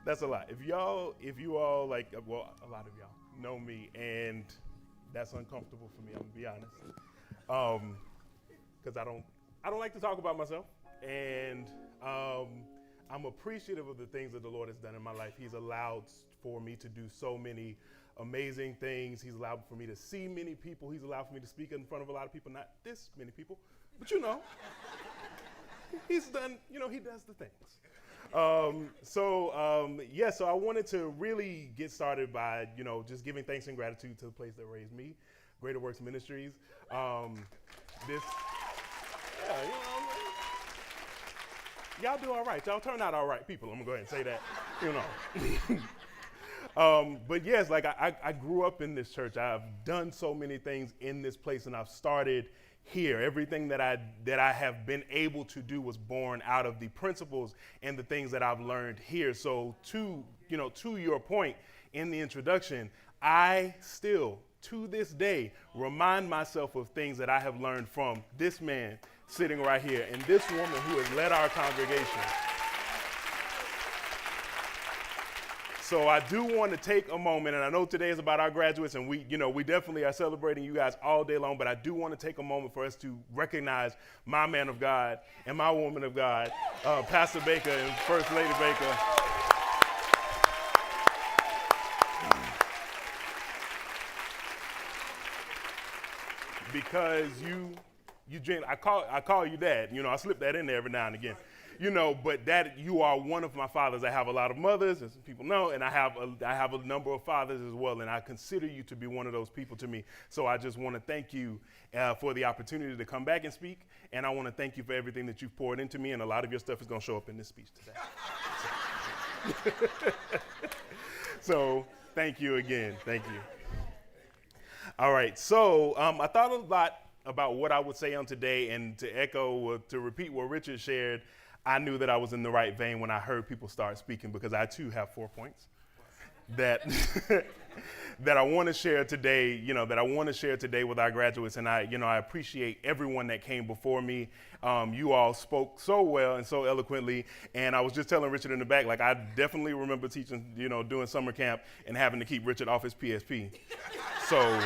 That's a lot. If you all like, well, a lot of y'all know me, and that's uncomfortable for me. I'm gonna be honest, because I don't like to talk about myself, and I'm appreciative of the things that the Lord has done in my life. He's allowed for me to do so many amazing things. He's allowed for me to see many people. He's allowed for me to speak in front of a lot of people, not this many people, but he's done, he does the things. So I wanted to really get started by, just giving thanks and gratitude to the place that raised me, Greater Works Ministries. Y'all do all right. Y'all turn out all right people. I'm gonna go ahead and say that, But yes, like I grew up in this church. I've done so many things in this place, and I've started here. Everything that I have been able to do was born out of the principles and the things that I've learned here. So to your point in the introduction, I still to this day remind myself of things that I have learned from this man sitting right here and this woman who has led our congregation. So I do want to take a moment, and I know today is about our graduates, and we definitely are celebrating you guys all day long, but I do want to take a moment for us to recognize my man of God and my woman of God, Pastor Baker and First Lady Baker. Because you dream, I call you dad. I slip that in there every now and again. But that you are one of my fathers. I have a lot of mothers, as people know, and I have a number of fathers as well, and I consider you to be one of those people to me. So I just want to thank you for the opportunity to come back and speak, and I want to thank you for everything that you've poured into me, and a lot of your stuff is going to show up in this speech today. So thank you again. Thank you. All right, so I thought a lot about what I would say on today, and to repeat what Richard shared, I knew that I was in the right vein when I heard people start speaking, because I too have 4 points that that I want to share today, with our graduates. And I appreciate everyone that came before me. You all spoke so well and so eloquently. And I was just telling Richard in the back, like, I definitely remember teaching, doing summer camp and having to keep Richard off his PSP. So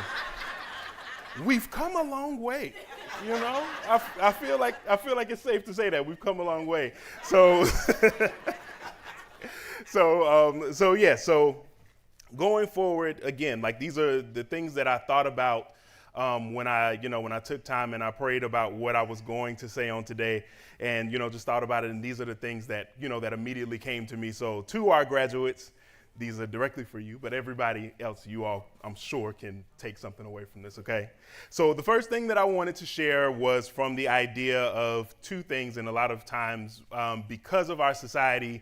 we've come a long way. I feel like it's safe to say that we've come a long way. So, so going forward, again, like, these are the things that I thought about when I took time and I prayed about what I was going to say on today, and just thought about it. And these are the things that that immediately came to me. So to our graduates, these are directly for you, but everybody else, you all, I'm sure, can take something away from this, okay? So the first thing that I wanted to share was from the idea of two things, and a lot of times, because of our society,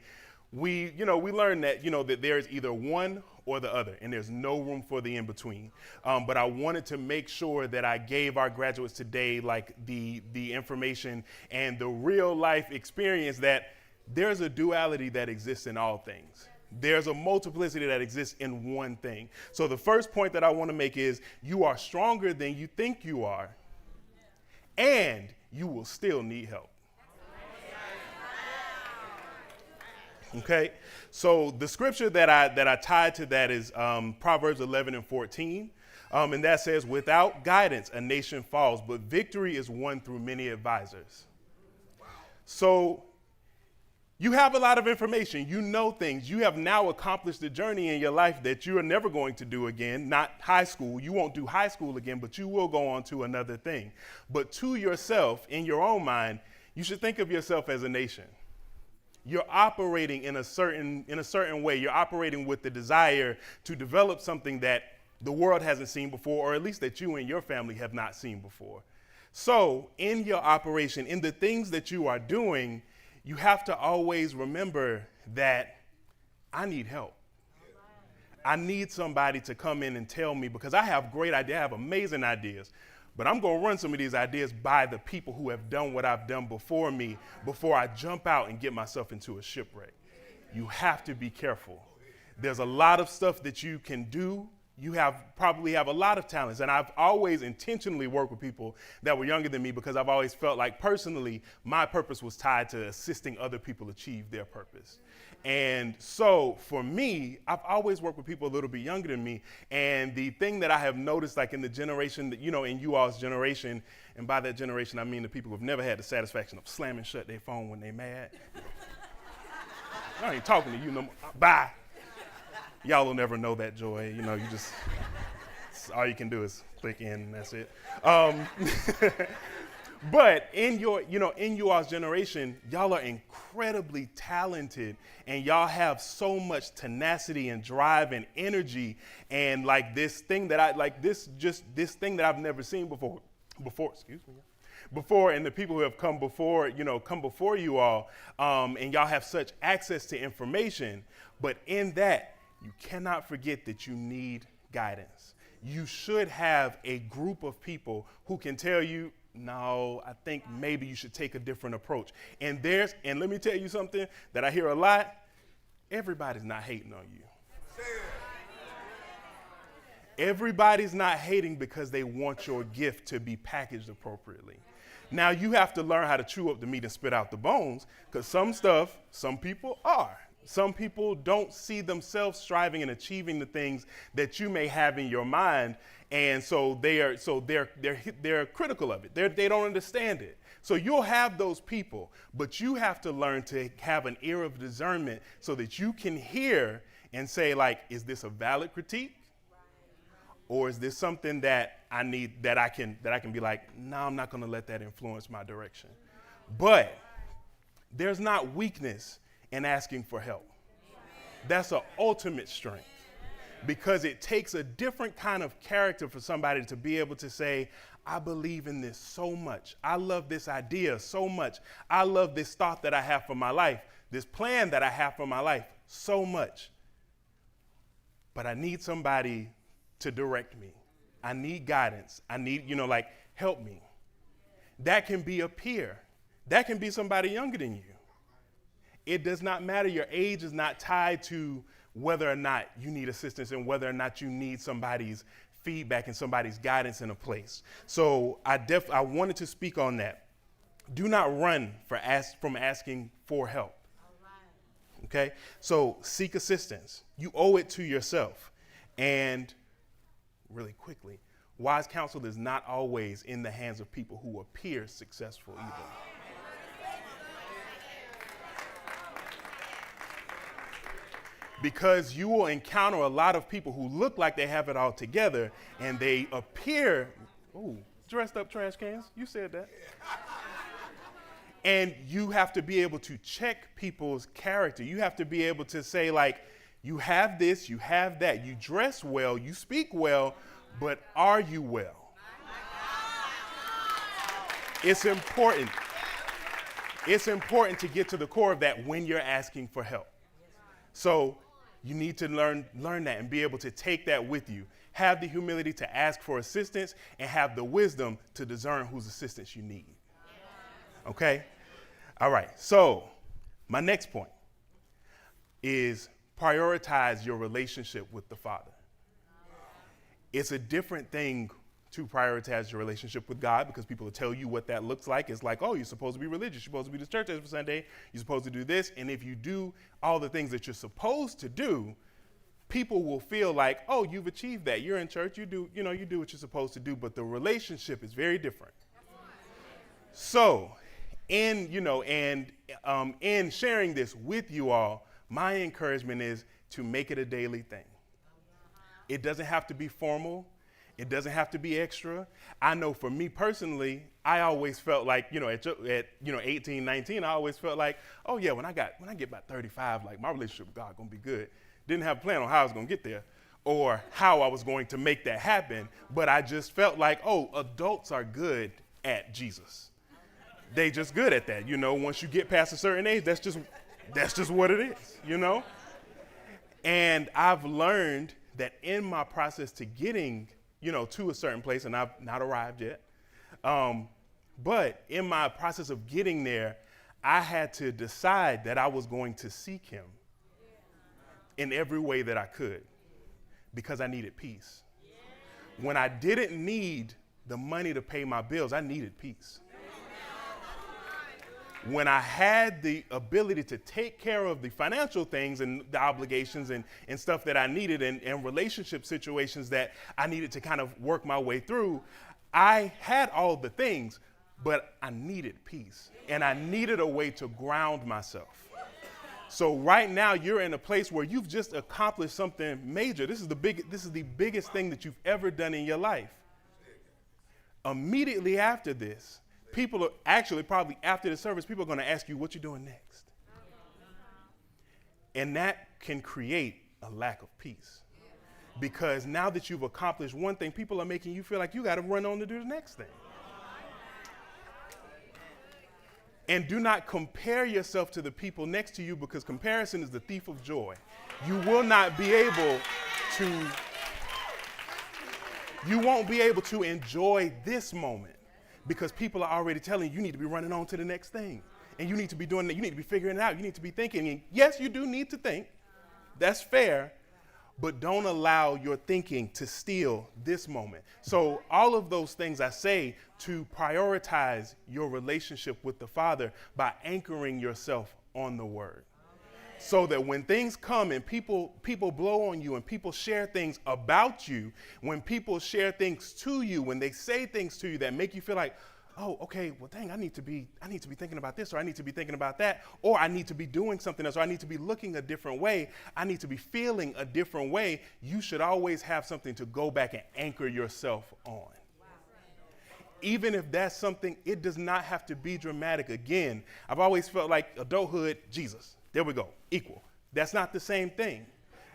we learn that, that there's either one or the other, and there's no room for the in-between. But I wanted to make sure that I gave our graduates today, like, the information and the real-life experience that there's a duality that exists in all things. There's a multiplicity that exists in one thing. So the first point that I want to make is you are stronger than you think you are, and you will still need help. Okay, so the scripture that I tied to that is Proverbs 11:14, and that says, "Without guidance, a nation falls, but victory is won through many advisors." So you have a lot of information. You know things. You have now accomplished the journey in your life that you are never going to do again. Not high school. You won't do high school again, but you will go on to another thing. But to yourself, in your own mind, you should think of yourself as a nation. You're operating in a certain way. You're operating with the desire to develop something that the world hasn't seen before, or at least that you and your family have not seen before. So in your operation, in the things that you are doing, you have to always remember that I need help. I need somebody to come in and tell me, because I have great ideas, I have amazing ideas, but I'm going to run some of these ideas by the people who have done what I've done before me, before I jump out and get myself into a shipwreck. You have to be careful. There's a lot of stuff that you can do. You probably have a lot of talents. And I've always intentionally worked with people that were younger than me, because I've always felt like, personally, my purpose was tied to assisting other people achieve their purpose. And so for me, I've always worked with people a little bit younger than me. And the thing that I have noticed, like in the generation that, in you all's generation, and by that generation, I mean the people who've never had the satisfaction of slamming shut their phone when they're mad. I ain't talking to you no more. Bye. Y'all will never know that joy. You just, all you can do is click in and that's it. But in you all's generation, y'all are incredibly talented and y'all have so much tenacity and drive and energy and like this thing that this thing that I've never seen before, and the people who have come before you all, and y'all have such access to information, but in that, you cannot forget that you need guidance. You should have a group of people who can tell you, no, I think maybe you should take a different approach. And let me tell you something that I hear a lot. Everybody's not hating on you. Everybody's not hating because they want your gift to be packaged appropriately. Now you have to learn how to chew up the meat and spit out the bones, because some people are. Some people don't see themselves striving and achieving the things that you may have in your mind, and so they're critical of it. They don't understand it. So you'll have those people, but you have to learn to have an ear of discernment so that you can hear and say, like, is this a valid critique? Or is this something that I need, that I can be like, no, I'm not going to let that influence my direction. But there's not weakness in asking for help. That's an ultimate strength, because it takes a different kind of character for somebody to be able to say, I believe in this so much. I love this idea so much. I love this thought that I have for my life, this plan that I have for my life so much. But I need somebody to direct me. I need guidance. I need, help me. That can be a peer. That can be somebody younger than you. It does not matter. Your age is not tied to whether or not you need assistance and whether or not you need somebody's feedback and somebody's guidance in a place. So I wanted to speak on that. Do not run from asking for help. Okay? So seek assistance. You owe it to yourself. And really quickly, wise counsel is not always in the hands of people who appear successful either. Because you will encounter a lot of people who look like they have it all together and they appear, dressed up trash cans. You said that. And you have to be able to check people's character. You have to be able to say, like, you have this, you have that. You dress well, you speak well, but are you well? It's important. It's important to get to the core of that when you're asking for help. So you need to learn that and be able to take that with you. Have the humility to ask for assistance and have the wisdom to discern whose assistance you need. Okay? All right. So my next point is prioritize your relationship with the Father. It's a different thing to prioritize your relationship with God, because people will tell you what that looks like. It's like, oh, you're supposed to be religious. You're supposed to be to church every Sunday. You're supposed to do this. And if you do all the things that you're supposed to do, people will feel like, oh, you've achieved that. You're in church. You do what you're supposed to do. But the relationship is very different. So in sharing this with you all, my encouragement is to make it a daily thing. It doesn't have to be formal. It doesn't have to be extra. I know for me personally, I always felt like, at 18, 19, I always felt like, oh yeah, when I get about 35, like my relationship with God gonna be good. Didn't have a plan on how I was gonna get there or how I was going to make that happen. But I just felt like, oh, adults are good at Jesus. They just good at that. Once you get past a certain age, that's just what it is, And I've learned that in my process to getting to a certain place, and I've not arrived yet. But in my process of getting there, I had to decide that I was going to seek him in every way that I could, because I needed peace. When I didn't need the money to pay my bills, I needed peace. When I had the ability to take care of the financial things and the obligations and stuff that I needed and relationship situations that I needed to kind of work my way through, I had all the things, but I needed peace and I needed a way to ground myself. So right now you're in a place where you've just accomplished something major. This is the biggest thing that you've ever done in your life. Immediately after this, people are actually probably after the service, people are going to ask you what you're doing next. And that can create a lack of peace. Because now that you've accomplished one thing, people are making you feel like you got to run on to do the next thing. And do not compare yourself to the people next to you, because comparison is the thief of joy. You won't be able to enjoy this moment because people are already telling you need to be running on to the next thing. And you need to be doing that. You need to be figuring it out. You need to be thinking. And yes, you do need to think. That's fair. But don't allow your thinking to steal this moment. So all of those things I say to prioritize your relationship with the Father by anchoring yourself on the Word. So that when things come and people blow on you and people share things about you, when people share things to you, when they say things to you that make you feel like, oh, okay, well, dang, I need to be thinking about this, or I need to be thinking about that, or I need to be doing something else, or I need to be looking a different way, I need to be feeling a different way, you should always have something to go back and anchor yourself on. Even if that's something, it does not have to be dramatic. Again, I've always felt like adulthood, Jesus, there we go, equal. That's not the same thing.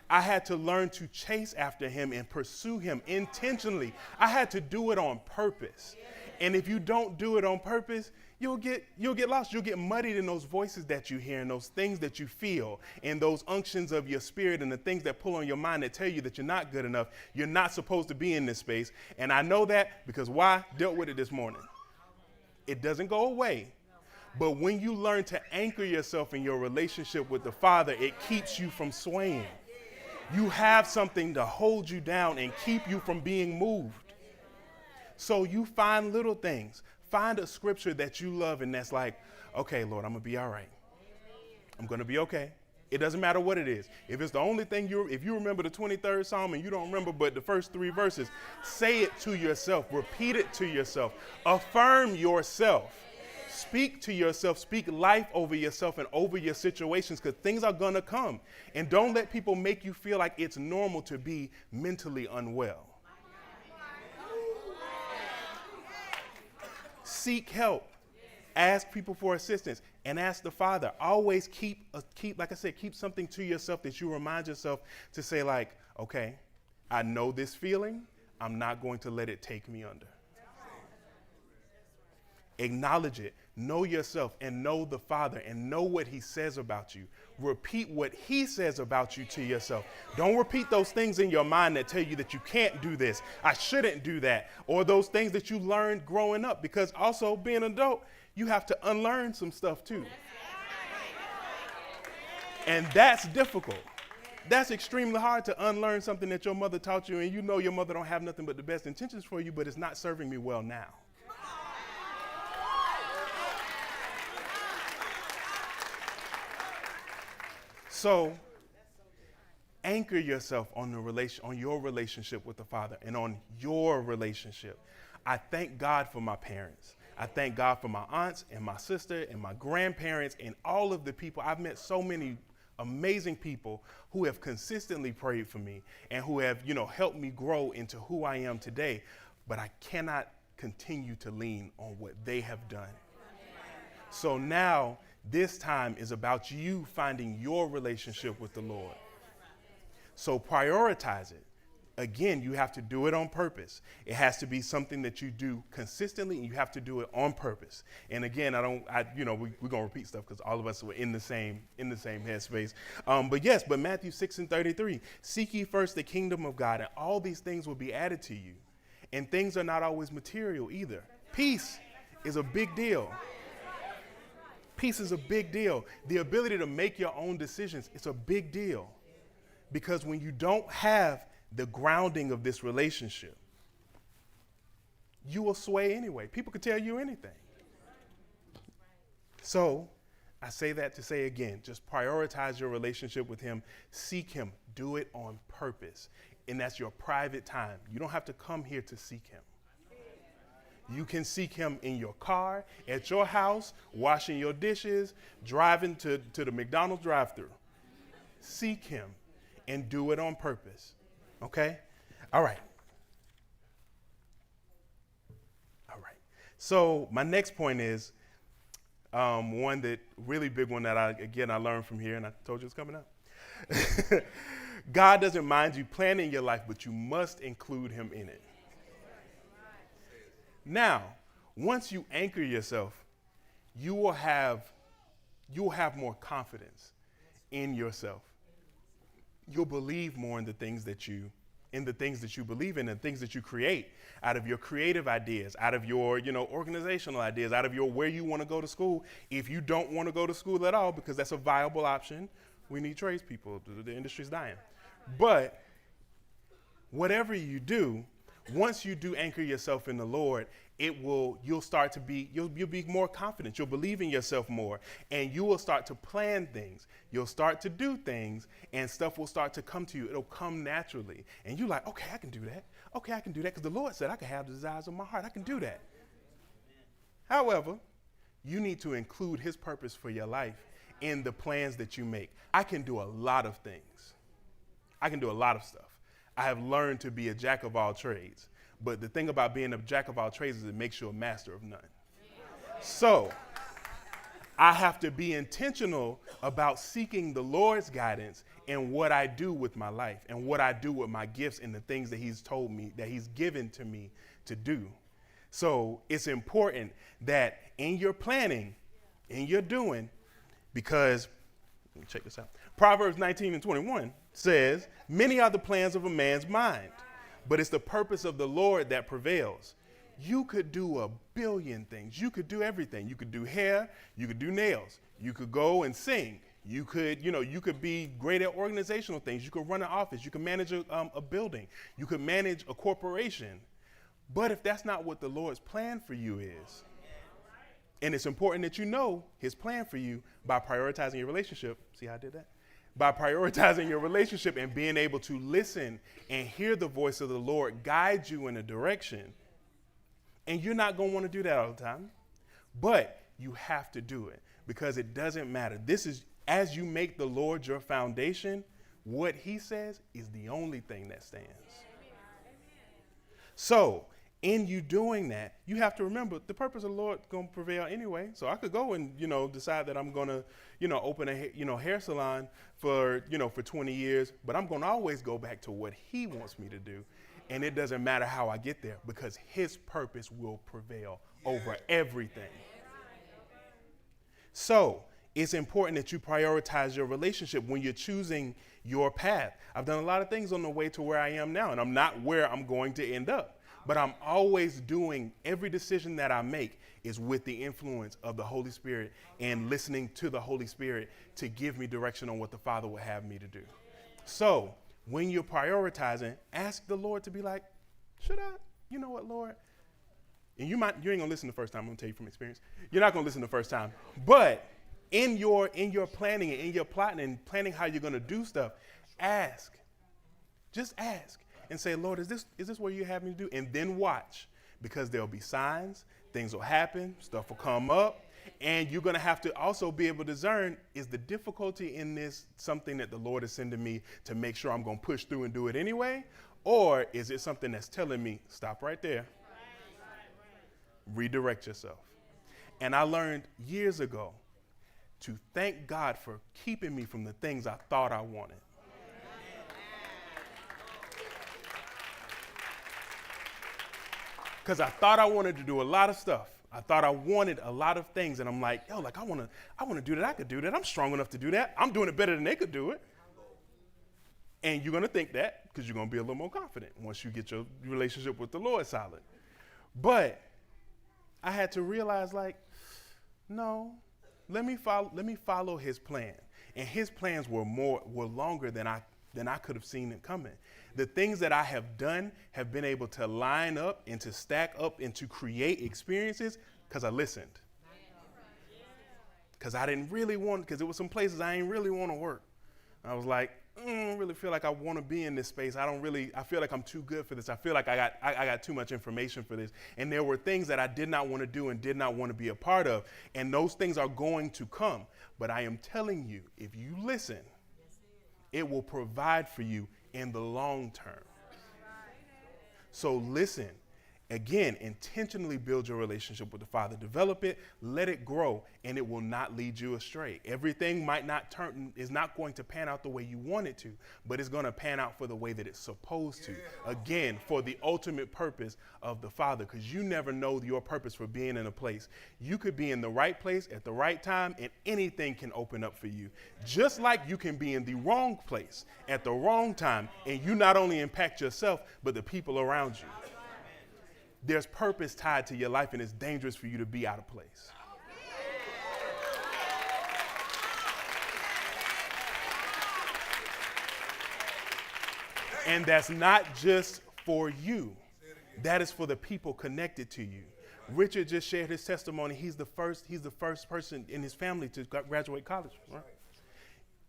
I had to learn to chase after him and pursue him intentionally. I had to do it on purpose. And if you don't do it on purpose, you'll get lost. You'll get muddied in those voices that you hear and those things that you feel and those unctions of your spirit and the things that pull on your mind that tell you that you're not good enough. You're not supposed to be in this space. And I know that because why? Dealt with it this morning. It doesn't go away. But when you learn to anchor yourself in your relationship with the Father, it keeps you from swaying. You have something to hold you down and keep you from being moved. So you find little things. Find a scripture that you love and that's like, okay, Lord, I'm going to be all right. I'm going to be okay. It doesn't matter what it is. If it's the only thing if you remember the 23rd Psalm and you don't remember but the first 3 verses, say it to yourself. Repeat it to yourself. Affirm yourself. Speak to yourself. Speak life over yourself and over your situations, because things are going to come. And don't let people make you feel like it's normal to be mentally unwell. Seek help. Ask people for assistance and ask the Father. Always keep, like I said, keep something to yourself that you remind yourself to say, like, okay, I know this feeling. I'm not going to let it take me under. Acknowledge it. Know yourself and know the Father and know what he says about you. Repeat what he says about you to yourself. Don't repeat those things in your mind that tell you that you can't do this, I shouldn't do that, or those things that you learned growing up, because also being an adult, you have to unlearn some stuff too. And that's difficult. That's extremely hard to unlearn something that your mother taught you and you know your mother don't have nothing but the best intentions for you, but it's not serving me well now. So anchor yourself on your relationship with the Father and on your relationship. I thank God for my parents. I thank God for my aunts and my sister and my grandparents and all of the people. I've met so many amazing people who have consistently prayed for me and who have, helped me grow into who I am today. But I cannot continue to lean on what they have done. So now, this time is about you finding your relationship with the Lord. So prioritize it. Again, you have to do it on purpose. It has to be something that you do consistently, and you have to do it on purpose. And again, we're going to repeat stuff because all of us were in the same headspace. But Matthew 6:33, seek ye first the kingdom of God, and all these things will be added to you. And things are not always material either. Peace is a big deal. Peace is a big deal. The ability to make your own decisions, it's a big deal. Because when you don't have the grounding of this relationship, you will sway anyway. People can tell you anything. So I say that to say again, just prioritize your relationship with him. Seek him. Do it on purpose. And that's your private time. You don't have to come here to seek him. You can seek him in your car, at your house, washing your dishes, driving to the McDonald's drive-thru. Seek him and do it on purpose. Okay? All right. So my next point is one that really big one that I learned from here, and I told you it's coming up. God doesn't mind you planning your life, but you must include him in it. Now, once you anchor yourself, you will have more confidence in yourself. You'll believe more in the things that you believe in and things that you create out of your creative ideas, out of your, organizational ideas, out of your where you want to go to school. If you don't want to go to school at all, because that's a viable option, we need tradespeople. The industry's dying. But whatever you do, once you do anchor yourself in the Lord, you'll be more confident. You'll believe in yourself more, and you will start to plan things. You'll start to do things, and stuff will start to come to you. It'll come naturally, and you're like, okay, I can do that. Okay, I can do that because the Lord said I can have the desires of my heart. I can do that. However, you need to include his purpose for your life in the plans that you make. I can do a lot of things. I can do a lot of stuff. I have learned to be a jack of all trades. But the thing about being a jack of all trades is it makes you a master of none. So I have to be intentional about seeking the Lord's guidance in what I do with my life and what I do with my gifts and the things that he's told me, that he's given to me to do. So it's important that in your planning, in your doing, because, let me check this out. Proverbs 19:21 says, many are the plans of a man's mind, but it's the purpose of the Lord that prevails. You could do a billion things. You could do everything. You could do hair. You could do nails. You could go and sing. You could be great at organizational things. You could run an office. You could manage a building. You could manage a corporation. But if that's not what the Lord's plan for you is, and it's important that you know his plan for you by prioritizing your relationship. See how I did that? By prioritizing your relationship and being able to listen and hear the voice of the Lord guide you in a direction. And you're not going to want to do that all the time, but you have to do it because it doesn't matter. This is, as you make the Lord your foundation, what he says is the only thing that stands. So in you doing that, you have to remember the purpose of the Lord is going to prevail anyway. So I could go and, decide that I'm going to, open a, hair salon for 20 years, but I'm going to always go back to what he wants me to do. And it doesn't matter how I get there because his purpose will prevail over everything. So it's important that you prioritize your relationship when you're choosing your path. I've done a lot of things on the way to where I am now, and I'm not where I'm going to end up. But I'm always doing, every decision that I make is with the influence of the Holy Spirit and listening to the Holy Spirit to give me direction on what the Father would have me to do. So when you're prioritizing, ask the Lord to be like, should I? You know what, Lord? And you ain't gonna listen the first time. I'm gonna tell you from experience. You're not gonna listen the first time. But in your planning and in your plotting and planning how you're gonna do stuff, ask. Just ask. And say, Lord, is this what you have me to do? And then watch, because there'll be signs, things will happen, stuff will come up, and you're going to have to also be able to discern, is the difficulty in this something that the Lord is sending me to make sure I'm going to push through and do it anyway? Or is it something that's telling me, stop right there, redirect yourself? And I learned years ago to thank God for keeping me from the things I thought I wanted. Because I thought I wanted to do a lot of stuff. I thought I wanted a lot of things. And I'm like, I want to do that. I could do that. I'm strong enough to do that. I'm doing it better than they could do it. And you're going to think that because you're going to be a little more confident once you get your relationship with the Lord solid. But I had to realize, no, let me follow his plan. And his plans were longer than I could have seen it coming. The things that I have done have been able to line up and to stack up and to create experiences because I listened. because I didn't really want, because there were some places I didn't really want to work. I was like, I don't really feel like I want to be in this space. I feel like I'm too good for this. I feel like I got too much information for this. And there were things that I did not want to do and did not want to be a part of. And those things are going to come. But I am telling you, if you listen, it will provide for you in the long term. So listen. Again, intentionally build your relationship with the Father. Develop it, let it grow, and it will not lead you astray. Everything is not going to pan out the way you want it to, but it's going to pan out for the way that it's supposed to. Again, for the ultimate purpose of the Father, because you never know your purpose for being in a place. You could be in the right place at the right time, and anything can open up for you. Just like you can be in the wrong place at the wrong time, and you not only impact yourself, but the people around you. There's purpose tied to your life, and it's dangerous for you to be out of place. And that's not just for you. That is for the people connected to you. Richard just shared his testimony. He's the first person in his family to graduate college, right?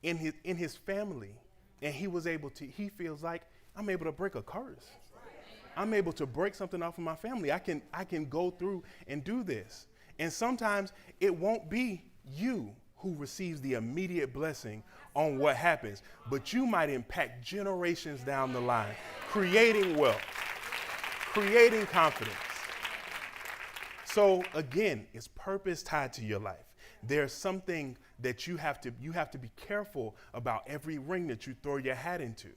In his family. And he feels like, I'm able to break a curse. I'm able to break something off of my family. I can go through and do this. And sometimes it won't be you who receives the immediate blessing on what happens, but you might impact generations down the line, creating wealth, creating confidence. So again, it's purpose tied to your life. There's something that you have to be careful about every ring that you throw your hat into.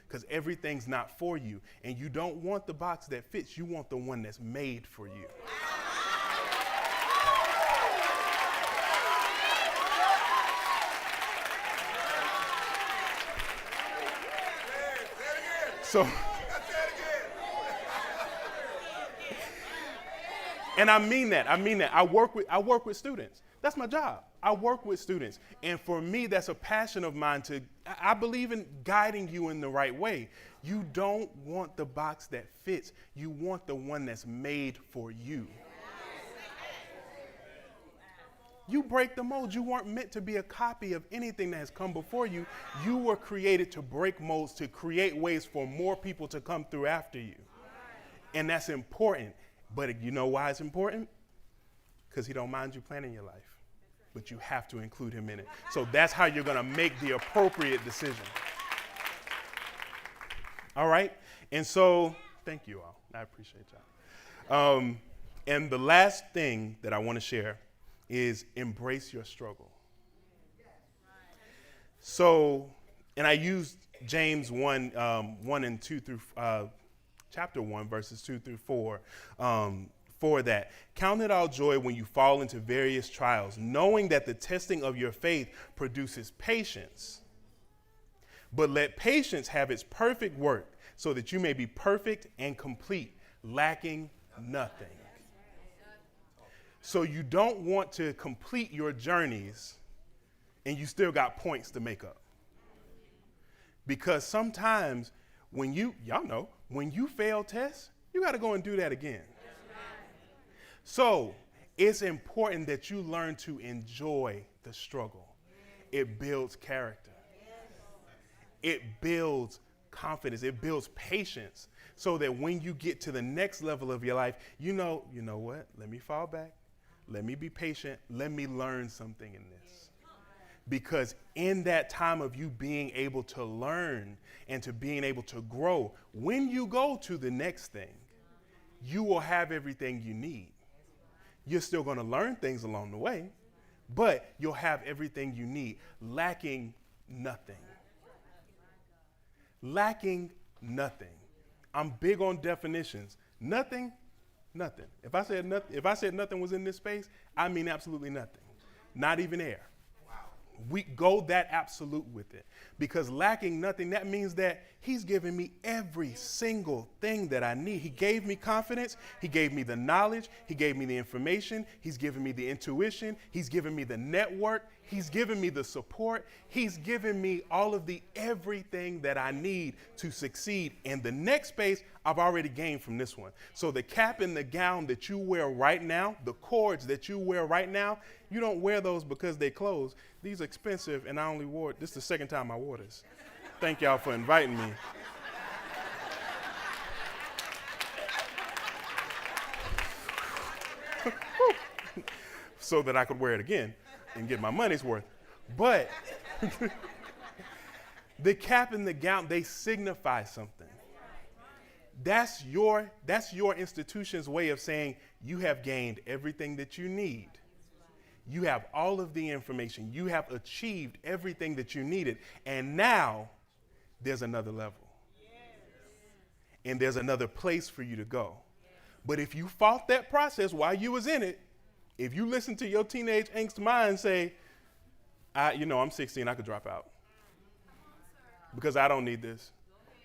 Because everything's not for you. And you don't want the box that fits. You want the one that's made for you. So, and I mean that. I work with students. That's my job. I work with students. And for me, that's a passion of mine. I believe in guiding you in the right way. You don't want the box that fits. You want the one that's made for you. You break the mold. You weren't meant to be a copy of anything that has come before you. You were created to break molds, to create ways for more people to come through after you. And that's important. But you know why it's important? Because he don't mind you planning your life. But you have to include him in it. So that's how you're going to make the appropriate decision. All right? And so, thank you all. I appreciate y'all. And the last thing that I want to share is embrace your struggle. So, and I used James 1 and 2 through chapter 1, verses 2 through 4. For that. Count it all joy when you fall into various trials, knowing that the testing of your faith produces patience. But let patience have its perfect work, so that you may be perfect and complete, lacking nothing. So you don't want to complete your journeys and you still got points to make up. Because sometimes when you fail tests, you got to go and do that again. So it's important that you learn to enjoy the struggle. It builds character. It builds confidence. It builds patience so that when you get to the next level of your life, you know what? Let me fall back. Let me be patient. Let me learn something in this. Because in that time of you being able to learn and to being able to grow, when you go to the next thing, you will have everything you need. You're still going to learn things along the way, but you'll have everything you need, lacking nothing. Lacking nothing. I'm big on definitions. Nothing. If I said nothing was in this space, I mean absolutely nothing. Not even air. We go that absolute with it. Because lacking nothing, that means that he's given me every single thing that I need. He gave me confidence. He gave me the knowledge. He gave me the information. He's given me the intuition. He's given me the network. He's given me the support. He's given me all of the everything that I need to succeed. And the next space I've already gained from this one. So the cap and the gown that you wear right now, the cords that you wear right now, you don't wear those because they close. These are expensive, and I only wore it. This is the second time I wore this. Thank y'all for inviting me. So that I could wear it again and get my money's worth. But the cap and the gown, they signify something. That's your institution's way of saying you have gained everything that you need. You have all of the information. You have achieved everything that you needed. And now there's another level. And there's another place for you to go. But if you fought that process while you was in it, if you listen to your teenage angst mind say, I'm 16, I could drop out because I don't need this.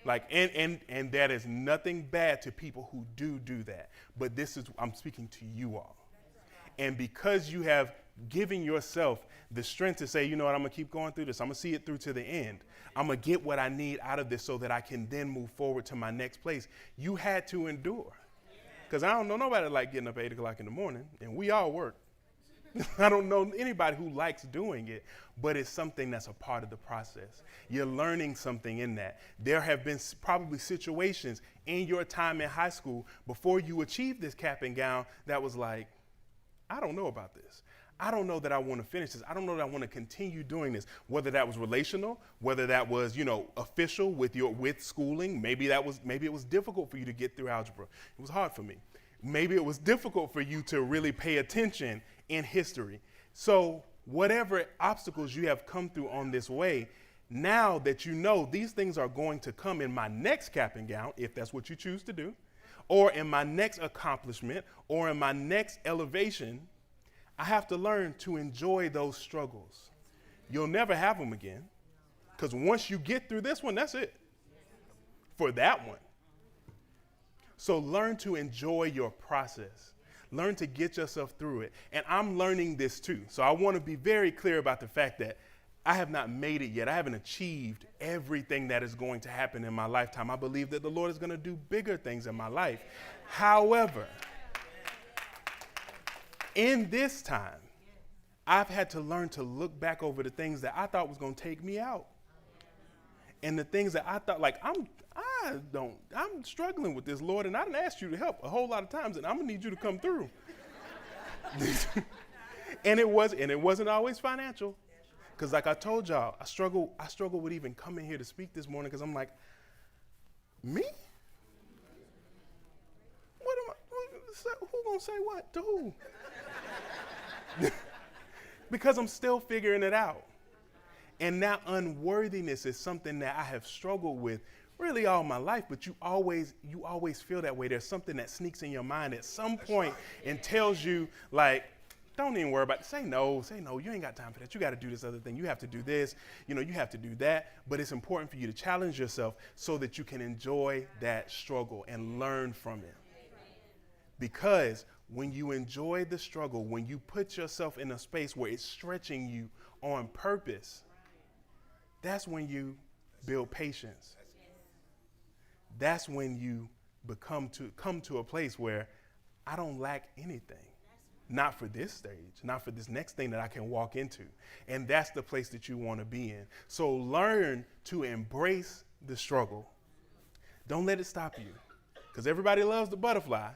Like, and that is nothing bad to people who do that. But I'm speaking to you all. And because you have given yourself the strength to say, you know what, I'm going to keep going through this. I'm going to see it through to the end. I'm going to get what I need out of this so that I can then move forward to my next place. You had to endure. Because I don't know nobody like getting up at 8 o'clock in the morning, and we all work. I don't know anybody who likes doing it, but it's something that's a part of the process. You're learning something in that. There have been probably situations in your time in high school before you achieved this cap and gown that was like, I don't know about this. I don't know that I want to finish this. I don't know that I want to continue doing this. Whether that was relational, whether that was, official with schooling. Maybe it was difficult for you to get through algebra. It was hard for me. Maybe it was difficult for you to really pay attention in history. So whatever obstacles you have come through on this way, now that you know these things are going to come in my next cap and gown, if that's what you choose to do, or in my next accomplishment, or in my next elevation, I have to learn to enjoy those struggles. You'll never have them again, because once you get through this one, that's it for that one. So learn to enjoy your process. Learn to get yourself through it. And I'm learning this too. So I want to be very clear about the fact that I have not made it yet. I haven't achieved everything that is going to happen in my lifetime. I believe that the Lord is going to do bigger things in my life. However, in this time, I've had to learn to look back over the things that I thought was going to take me out. And the things that I thought, like, I'm struggling with this, Lord, and I didn't ask you to help a whole lot of times, and I'm going to need you to come through. and it wasn't always financial. Because like I told y'all, I struggle with even coming here to speak this morning because I'm like, me? Who gonna say what to who? Because I'm still figuring it out. And that unworthiness is something that I have struggled with really all my life, but you always feel that way. There's something that sneaks in your mind at some point and tells you, like, don't even worry about it. Say no. You ain't got time for that. You got to do this other thing. You have to do this. You have to do that. But it's important for you to challenge yourself so that you can enjoy that struggle and learn from it. Because when you enjoy the struggle, when you put yourself in a space where it's stretching you on purpose, that's when you build patience. That's when you come to a place where I don't lack anything. Not for this stage, not for this next thing that I can walk into. And that's the place that you want to be in. So learn to embrace the struggle. Don't let it stop you. Because everybody loves the butterfly.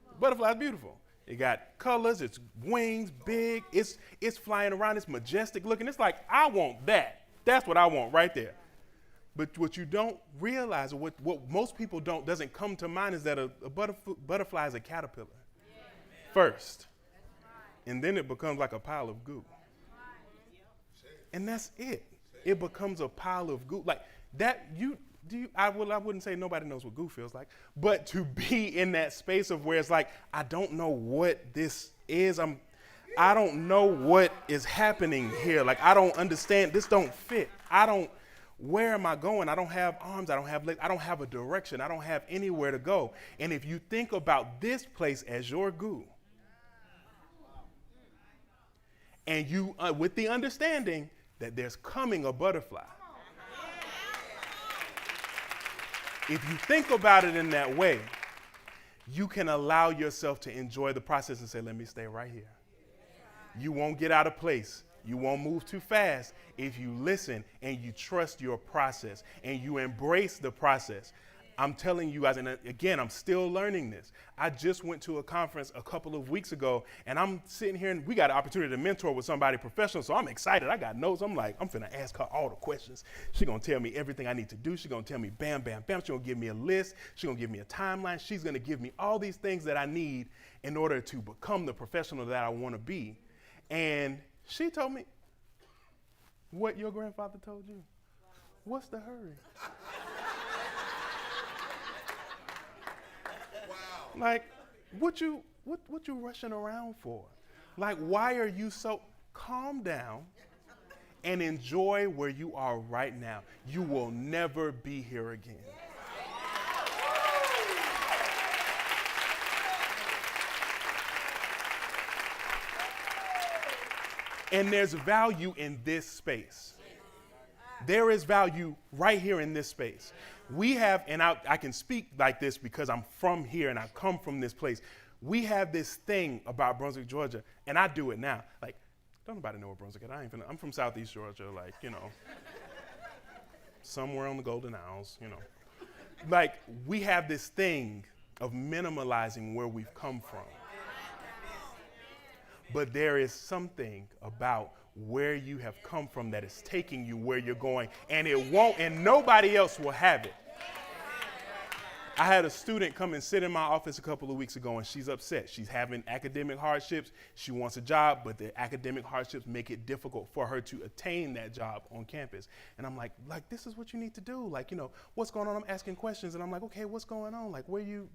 The butterfly is beautiful. It got colors, it's wings, big, it's flying around, it's majestic looking. It's like, I want that. That's what I want right there. But what you don't realize, or what most people doesn't come to mind, is that a butterfly is a caterpillar first. And then it becomes like a pile of goo. And that's it. It becomes a pile of goo. Like that, I wouldn't say nobody knows what goo feels like, but to be in that space of where it's like, I don't know what this is. I don't know what is happening here. Like, I don't understand. This don't fit. Where am I going? I don't have arms. I don't have legs. I don't have a direction. I don't have anywhere to go. And if you think about this place as your goo, And you, with the understanding that there's coming a butterfly. If you think about it in that way, you can allow yourself to enjoy the process and say, let me stay right here. You won't get out of place. You won't move too fast if you listen and you trust your process and you embrace the process. I'm telling you guys, and again, I'm still learning this. I just went to a conference a couple of weeks ago, and I'm sitting here, and we got an opportunity to mentor with somebody professional, so I'm excited. I got notes. I'm like, I'm finna ask her all the questions. She's gonna tell me everything I need to do. She's gonna tell me bam, bam, bam. She's gonna give me a list. She's gonna give me a timeline. She's gonna give me all these things that I need in order to become the professional that I wanna be. And she told me, what your grandfather told you. What's the hurry? Like, what you rushing around for? Like, why are you so, calm down and enjoy where you are right now. You will never be here again. And there's value in this space. There is value right here in this space. We have, and I can speak like this because I'm from here and I come from this place. We have this thing about Brunswick, Georgia, and I do it now. Like, don't nobody know where Brunswick is. I'm from Southeast Georgia, like, somewhere on the Golden Isles, Like, we have this thing of minimalizing where we've come from. But there is something about where you have come from that is taking you where you're going, and it won't, and nobody else will have it. I had a student come and sit in my office a couple of weeks ago, and she's upset. She's having academic hardships. She wants a job, but the academic hardships make it difficult for her to attain that job on campus. And I'm like, this is what you need to do. Like, what's going on? I'm asking questions, and I'm like, okay, what's going on? Like, where you,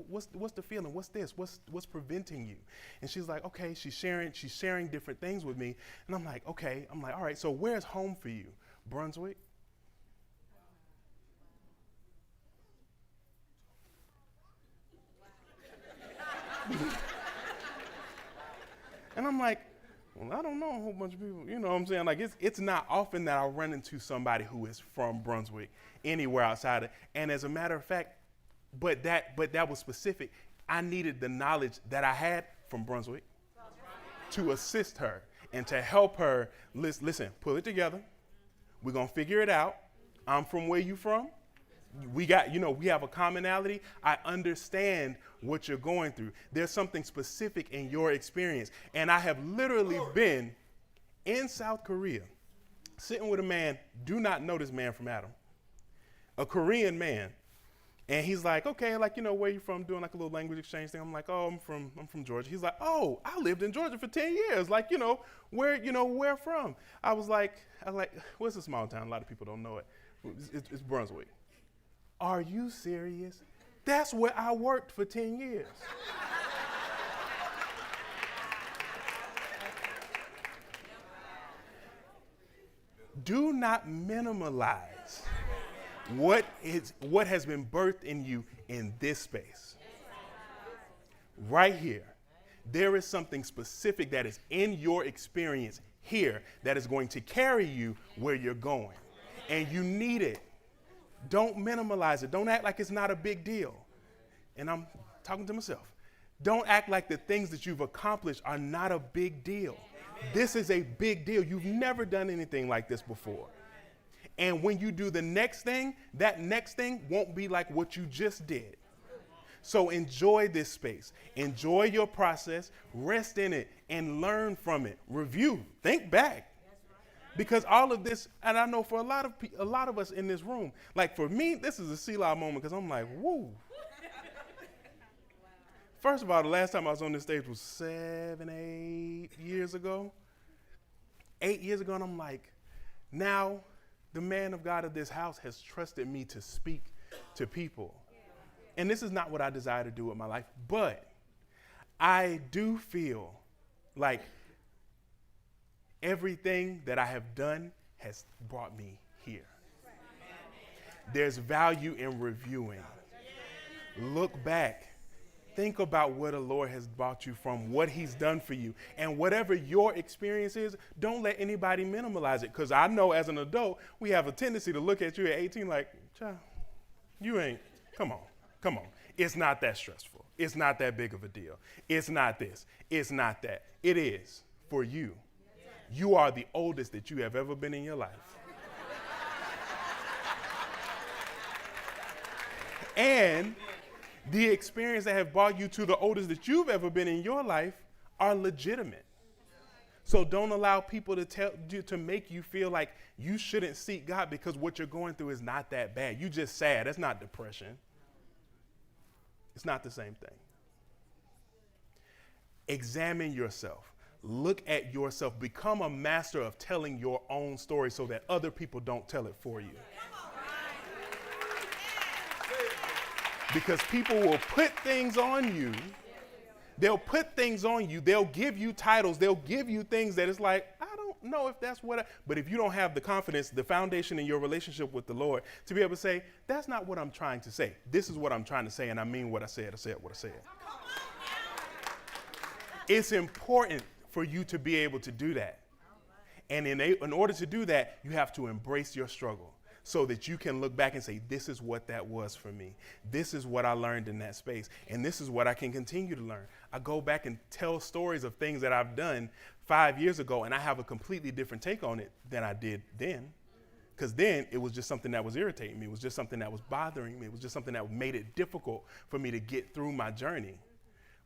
what's the feeling? What's this? What's preventing you? And she's like, okay, she's sharing different things with me. And I'm like, okay. I'm like, all right, so where's home for you? Brunswick? And I'm like, well, I don't know a whole bunch of people. You know what I'm saying? Like, it's not often that I run into somebody who is from Brunswick anywhere outside of, and as a matter of fact, but that was specific. I needed the knowledge that I had from Brunswick to assist her and to help her. Listen, pull it together. We're going to figure it out. I'm from where you from. We have a commonality. I understand what you're going through. There's something specific in your experience. And I have literally been in South Korea, sitting with a man, do not know this man from Adam, a Korean man. And he's like, okay, where you from? Doing like a little language exchange thing. I'm like, oh, I'm from Georgia. He's like, oh, I lived in Georgia for 10 years. Like, where from? I was like, what's a small town? A lot of people don't know it. It's Brunswick. Are you serious? That's where I worked for 10 years. Do not minimalize what has been birthed in you in this space. Right here. There is something specific that is in your experience here that is going to carry you where you're going. And you need it. Don't minimalize it. Don't act like it's not a big deal. And I'm talking to myself. Don't act like the things that you've accomplished are not a big deal. This is a big deal. You've never done anything like this before. And when you do the next thing, that next thing won't be like what you just did. So enjoy this space. Enjoy your process. Rest in it and learn from it. Review. Think back. Because all of this, and I know for a lot of us in this room, like for me, this is a Selah moment because I'm like, woo. First of all, the last time I was on this stage was 8 years ago. 8 years ago, and I'm like, now the man of God of this house has trusted me to speak to people. And this is not what I desire to do with my life, but I do feel like everything that I have done has brought me here. There's value in reviewing. Look back Think about where the Lord has brought you from, what he's done for you. And whatever your experience is, don't let anybody minimize it. Because I know as an adult, we have a tendency to look at you at 18 like, child, you ain't, come on. It's not that stressful. It's not that big of a deal. It's not this. It's not that. It is for you. You are the oldest that you have ever been in your life. And the experience that have brought you to the oldest that you've ever been in your life are legitimate. So don't allow people to tell you, to make you feel like you shouldn't seek God because what you're going through is not that bad. You just sad. That's not depression. It's not the same thing. Examine yourself. Look at yourself. Become a master of telling your own story so that other people don't tell it for you. Because people will put things on you. They'll put things on you. They'll give you titles. They'll give you things that it's like, I don't know if that's what but if you don't have the confidence, the foundation in your relationship with the Lord to be able to say, that's not what I'm trying to say. This is what I'm trying to say, and I mean what I said. I said what I said. It's important for you to be able to do that. And in order to do that, you have to embrace your struggle, so that you can look back and say, this is what that was for me. This is what I learned in that space. And this is what I can continue to learn. I go back and tell stories of things that I've done 5 years ago, and I have a completely different take on it than I did then. Because then it was just something that was irritating me. It was just something that was bothering me. It was just something that made it difficult for me to get through my journey.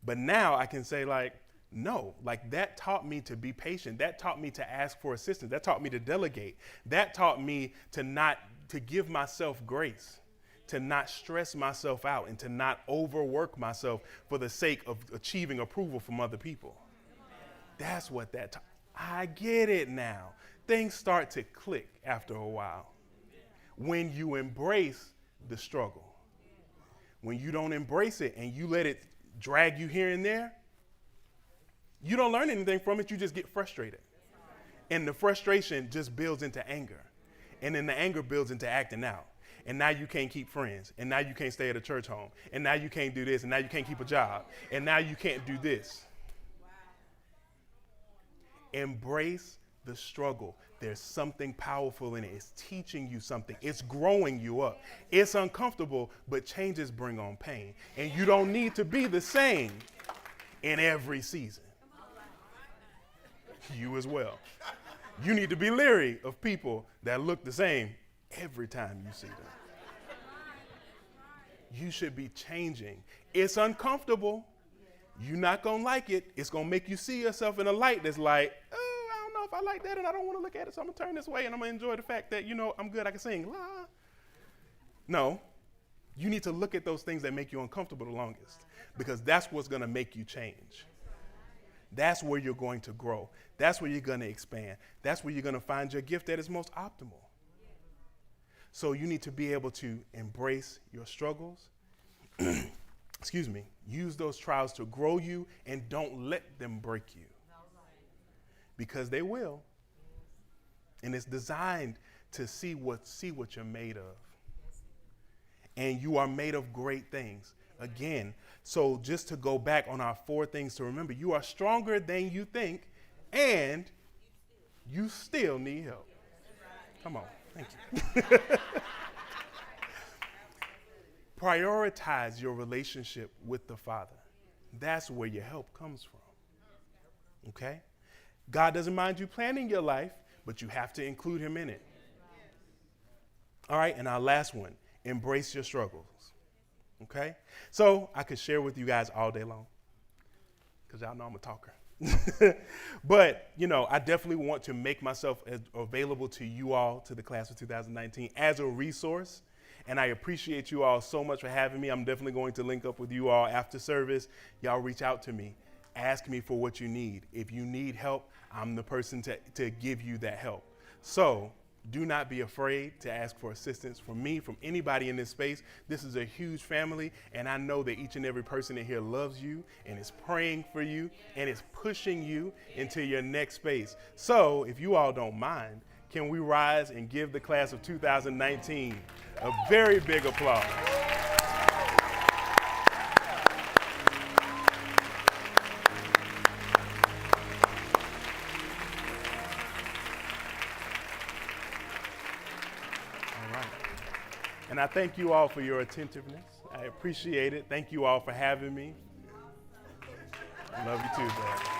But now I can say, like, no, like that taught me to be patient. That taught me to ask for assistance. That taught me to delegate. That taught me to give myself grace, to not stress myself out, and to not overwork myself for the sake of achieving approval from other people. That's what that taught. I get it now. Things start to click after a while. When you embrace the struggle, when you don't embrace it and you let it drag you here and there, you don't learn anything from it. You just get frustrated. And the frustration just builds into anger. And then the anger builds into acting out. And now you can't keep friends. And now you can't stay at a church home. And now you can't do this. And now you can't keep a job. And now you can't do this. Embrace the struggle. There's something powerful in it. It's teaching you something. It's growing you up. It's uncomfortable, but changes bring on pain. And you don't need to be the same in every season. You as well. You need to be leery of people that look the same every time you see them. You should be changing. It's uncomfortable. You're not going to like it. It's going to make you see yourself in a light that's like, oh, I don't know if I like that and I don't want to look at it, so I'm going to turn this way and I'm going to enjoy the fact that, I'm good, I can sing. La. No, you need to look at those things that make you uncomfortable the longest, because that's what's going to make you change. That's where you're going to grow. That's where you're going to expand. That's where you're going to find your gift that is most optimal. So you need to be able to embrace your struggles. Excuse me. Use those trials to grow you, and don't let them break you. Because they will. And it's designed to see what you're made of. And you are made of great things. Again, so just to go back on our 4 things to remember, you are stronger than you think, and you still need help. Come on. Thank you. Prioritize your relationship with the Father. That's where your help comes from. Okay? God doesn't mind you planning your life, but you have to include him in it. All right, and our last one, embrace your struggles. Okay? So I could share with you guys all day long, because y'all know I'm a talker. But, I definitely want to make myself available to you all, to the class of 2019, as a resource. And I appreciate you all so much for having me. I'm definitely going to link up with you all after service. Y'all reach out to me. Ask me for what you need. If you need help, I'm the person to give you that help. So do not be afraid to ask for assistance from me, from anybody in this space. This is a huge family, and I know that each and every person in here loves you and is praying for you and is pushing you into your next space. So if you all don't mind, can we rise and give the class of 2019 a very big applause? And I thank you all for your attentiveness. I appreciate it. Thank you all for having me. I love you too, Dad.